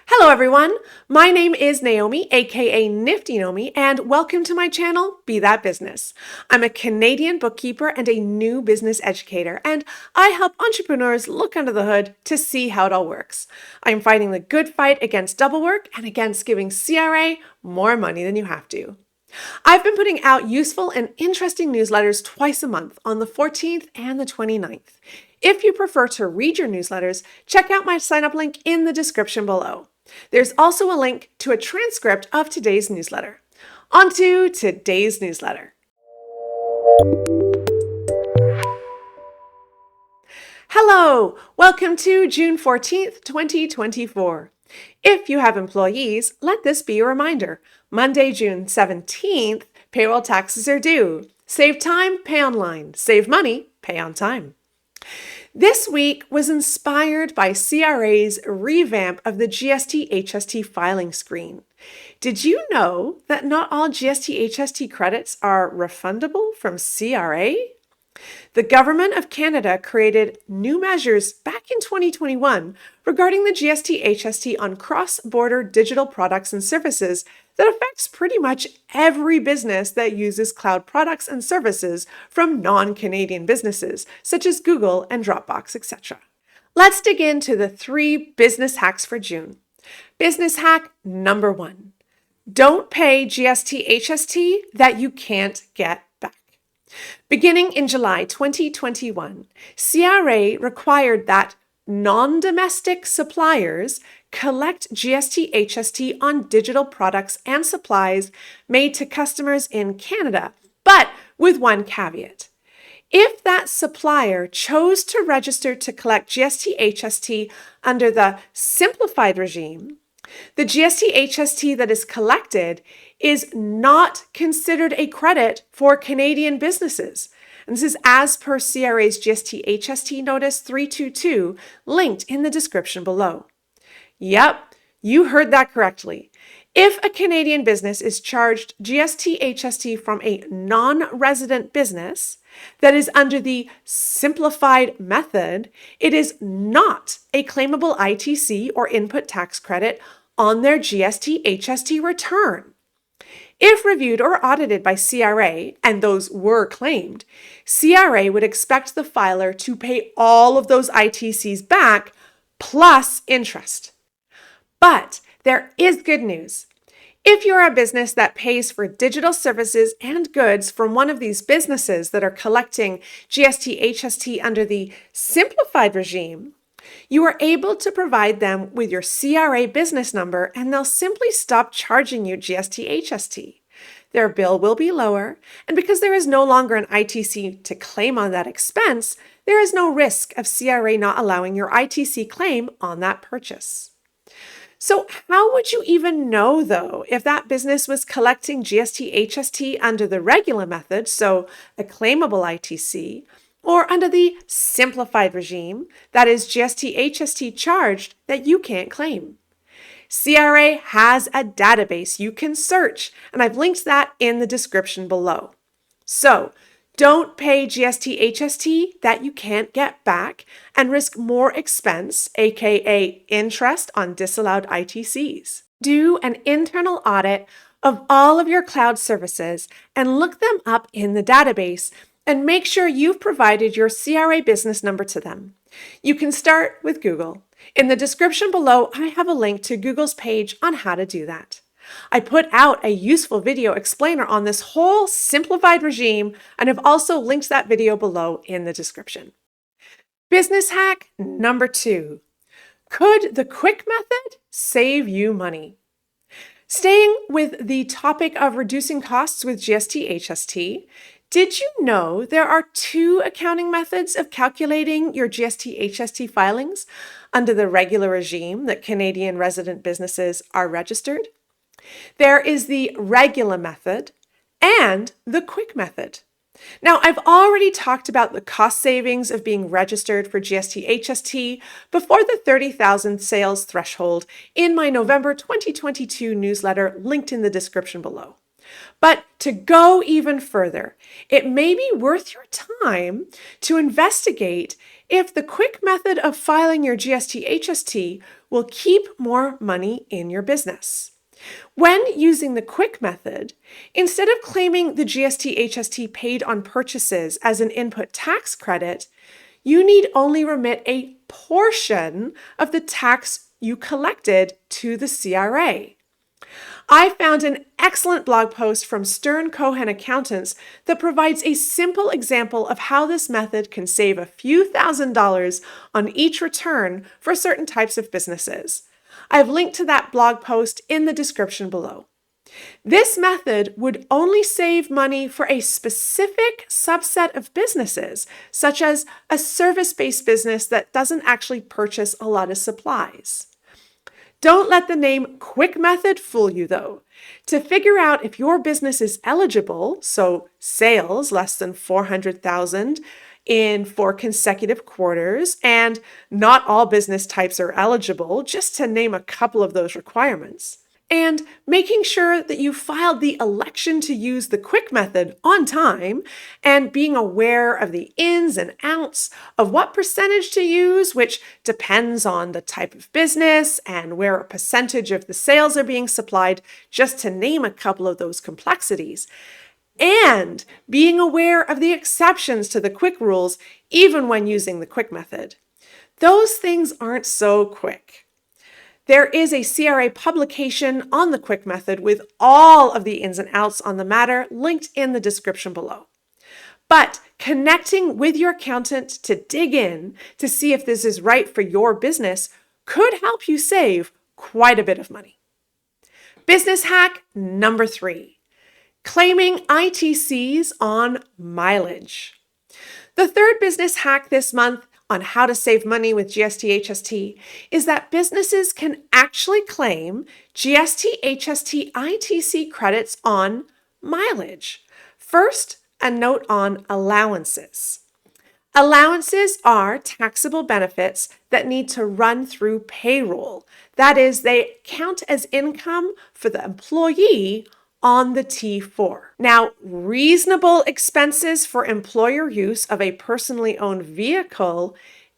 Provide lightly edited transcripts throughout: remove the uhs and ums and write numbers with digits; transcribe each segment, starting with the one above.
Hello everyone, my name is Naomi, aka Nifty Naomi, and welcome to my channel, Be That Business. I'm a Canadian bookkeeper and a new business educator, and I help entrepreneurs look under the hood to see how it all works. I'm fighting the good fight against double work and against giving CRA more money than you have to. I've been putting out useful and interesting newsletters twice a month on the 14th and the 29th. If you prefer to read your newsletters, check out my sign-up link in the description below. There's also a link to a transcript of today's newsletter. On to today's newsletter. Hello, welcome to June 14th, 2024. If you have employees, let this be a reminder. Monday, June 17th, payroll taxes are due. Save time, pay online. Save money, pay on time. This week was inspired by CRA's revamp of the GST HST filing screen. Did you know that not all GST HST credits are refundable from CRA? The Government of Canada created new measures back in 2021 regarding the GST HST on cross-border digital products and services that affects pretty much every business that uses cloud products and services from non-Canadian businesses, such as Google and Dropbox, etc. Let's dig into the 3 business hacks for June. Business hack number 1. Don't pay GST HST that you can't get back. Beginning in July 2021, CRA required that non-domestic suppliers collect GST HST on digital products and supplies made to customers in Canada, but with one caveat. If that supplier chose to register to collect GST HST under the Simplified Regime, the GST HST that is collected is not considered a credit for Canadian businesses. And this is as per CRA's GST HST Notice 322, linked in the description below. Yep, you heard that correctly. If a Canadian business is charged GST HST from a non-resident business that is under the simplified method, it is not a claimable ITC or input tax credit on their GST HST return. If reviewed or audited by CRA, and those were claimed, CRA would expect the filer to pay all of those ITCs back plus interest. But there is good news. If you're a business that pays for digital services and goods from one of these businesses that are collecting GST HST under the Simplified Regime, you are able to provide them with your CRA business number and they'll simply stop charging you GST HST. Their bill will be lower, and because there is no longer an ITC to claim on that expense, there is no risk of CRA not allowing your ITC claim on that purchase. So how would you even know, though, if that business was collecting GST HST under the regular method, so a claimable ITC, or under the Simplified Regime, that is GST HST charged that you can't claim? CRA has a database you can search, and I've linked that in the description below. So don't pay GST HST that you can't get back and risk more expense, aka interest on disallowed ITCs. Do an internal audit of all of your cloud services and look them up in the database and make sure you've provided your CRA business number to them. You can start with Google. In the description below, I have a link to Google's page on how to do that. I put out a useful video explainer on this whole simplified regime, and I've also linked that video below in the description. Business hack number 2. Could the quick method save you money? Staying with the topic of reducing costs with GST HST, did you know there are 2 accounting methods of calculating your GST HST filings under the regular regime that Canadian resident businesses are registered? There is the regular method and the quick method. Now, I've already talked about the cost savings of being registered for GST HST before the 30,000 sales threshold in my November 2022 newsletter linked in the description below. But to go even further, it may be worth your time to investigate if the quick method of filing your GST HST will keep more money in your business. When using the quick method, instead of claiming the GST HST paid on purchases as an input tax credit, you need only remit a portion of the tax you collected to the CRA. I found an excellent blog post from Stern Cohen Accountants that provides a simple example of how this method can save a few $1,000s on each return for certain types of businesses. I've linked to that blog post in the description below. This method would only save money for a specific subset of businesses, such as a service-based business that doesn't actually purchase a lot of supplies. Don't let the name Quick Method fool you, though. To figure out if your business is eligible, so sales less than $400,000 in 4 consecutive quarters, and not all business types are eligible, just to name a couple of those requirements, and making sure that you filed the election to use the quick method on time, and being aware of the ins and outs of what percentage to use, which depends on the type of business and where a percentage of the sales are being supplied, just to name a couple of those complexities, and being aware of the exceptions to the quick rules, even when using the quick method. Those things aren't so quick. There is a CRA publication on the quick method with all of the ins and outs on the matter linked in the description below. But connecting with your accountant to dig in to see if this is right for your business could help you save quite a bit of money. Business hack number 3, claiming ITCs on mileage. The third business hack this month on how to save money with GST HST is that businesses can actually claim GST HST ITC credits on mileage. First, a note on allowances. Allowances are taxable benefits that need to run through payroll. That is, they count as income for the employee on the T4. Now, reasonable expenses for employer use of a personally owned vehicle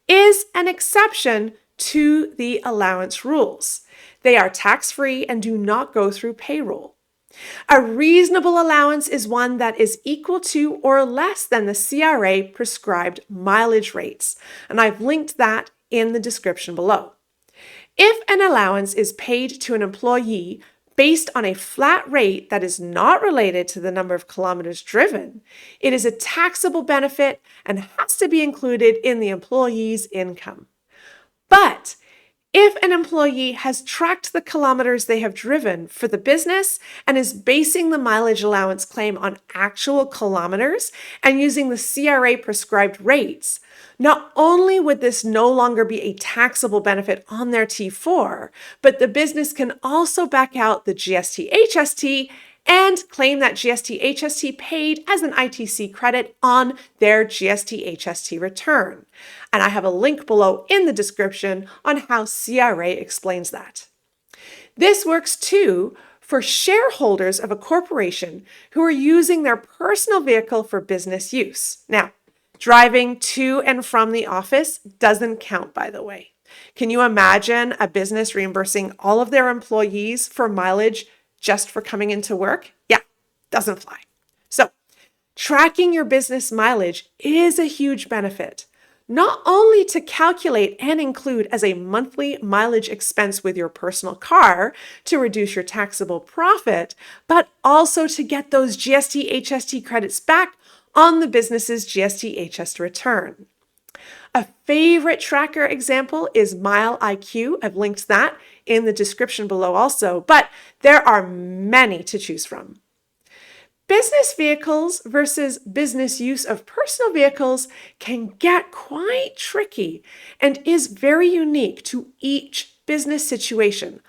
is an exception to the allowance rules. They are tax-free and do not go through payroll. A reasonable allowance is one that is equal to or less than the CRA prescribed mileage rates, and I've linked that in the description below. If an allowance is paid to an employee based on a flat rate that is not related to the number of kilometers driven, it is a taxable benefit and has to be included in the employee's income. But if an employee has tracked the kilometers they have driven for the business and is basing the mileage allowance claim on actual kilometers and using the CRA prescribed rates, not only would this no longer be a taxable benefit on their T4, but the business can also back out the GST HST and claim that GST HST paid as an ITC credit on their GST HST return. And I have a link below in the description on how CRA explains that. This works too for shareholders of a corporation who are using their personal vehicle for business use. Now, driving to and from the office doesn't count, by the way. Can you imagine a business reimbursing all of their employees for mileage just for coming into work? Yeah, doesn't fly. So, tracking your business mileage is a huge benefit, not only to calculate and include as a monthly mileage expense with your personal car to reduce your taxable profit, but also to get those GST HST credits back on the business's GST HST return. A favorite tracker example is Mile IQ. I've linked that in the description below also, but there are many to choose from. Business vehicles versus business use of personal vehicles can get quite tricky and is very unique to each business situation,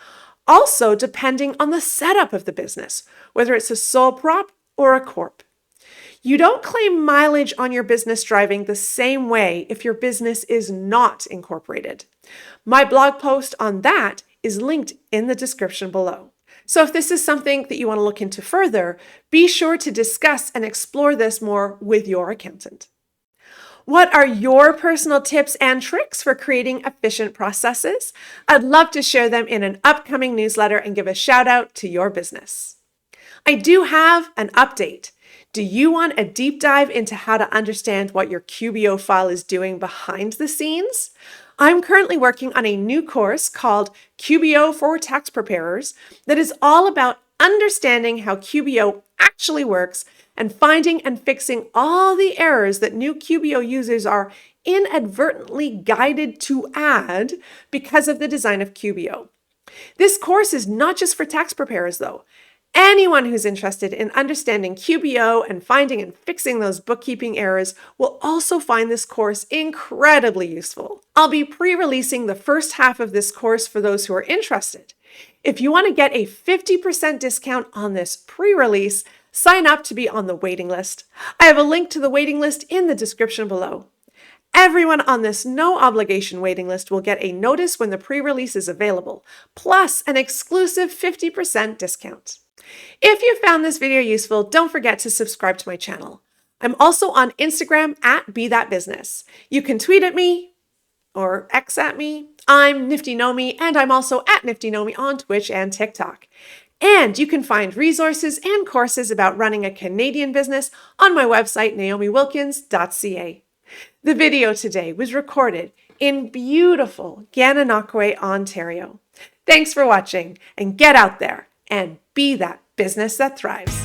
also depending on the setup of the business, whether it's a sole prop or a corp. You don't claim mileage on your business driving the same way if your business is not incorporated. My blog post on that is linked in the description below. So if this is something that you want to look into further, be sure to discuss and explore this more with your accountant. What are your personal tips and tricks for creating efficient processes? I'd love to share them in an upcoming newsletter and give a shout out to your business. I do have an update. Do you want a deep dive into how to understand what your QBO file is doing behind the scenes? I'm currently working on a new course called QBO for Tax Preparers that is all about understanding how QBO actually works and finding and fixing all the errors that new QBO users are inadvertently guided to add because of the design of QBO. This course is not just for tax preparers, though. Anyone who's interested in understanding QBO and finding and fixing those bookkeeping errors will also find this course incredibly useful. I'll be pre-releasing the first half of this course for those who are interested. If you want to get a 50% discount on this pre-release, sign up to be on the waiting list. I have a link to the waiting list in the description below. Everyone on this no-obligation waiting list will get a notice when the pre-release is available, plus an exclusive 50% discount. If you found this video useful, don't forget to subscribe to my channel. I'm also on Instagram at BeThatBusiness. You can tweet at me or X at me. I'm NiftyNomi, and I'm also at NiftyNomi on Twitch and TikTok. And you can find resources and courses about running a Canadian business on my website, naomiwilkins.ca. The video today was recorded in beautiful Gananoque, Ontario. Thanks for watching, and get out there and be that business that thrives.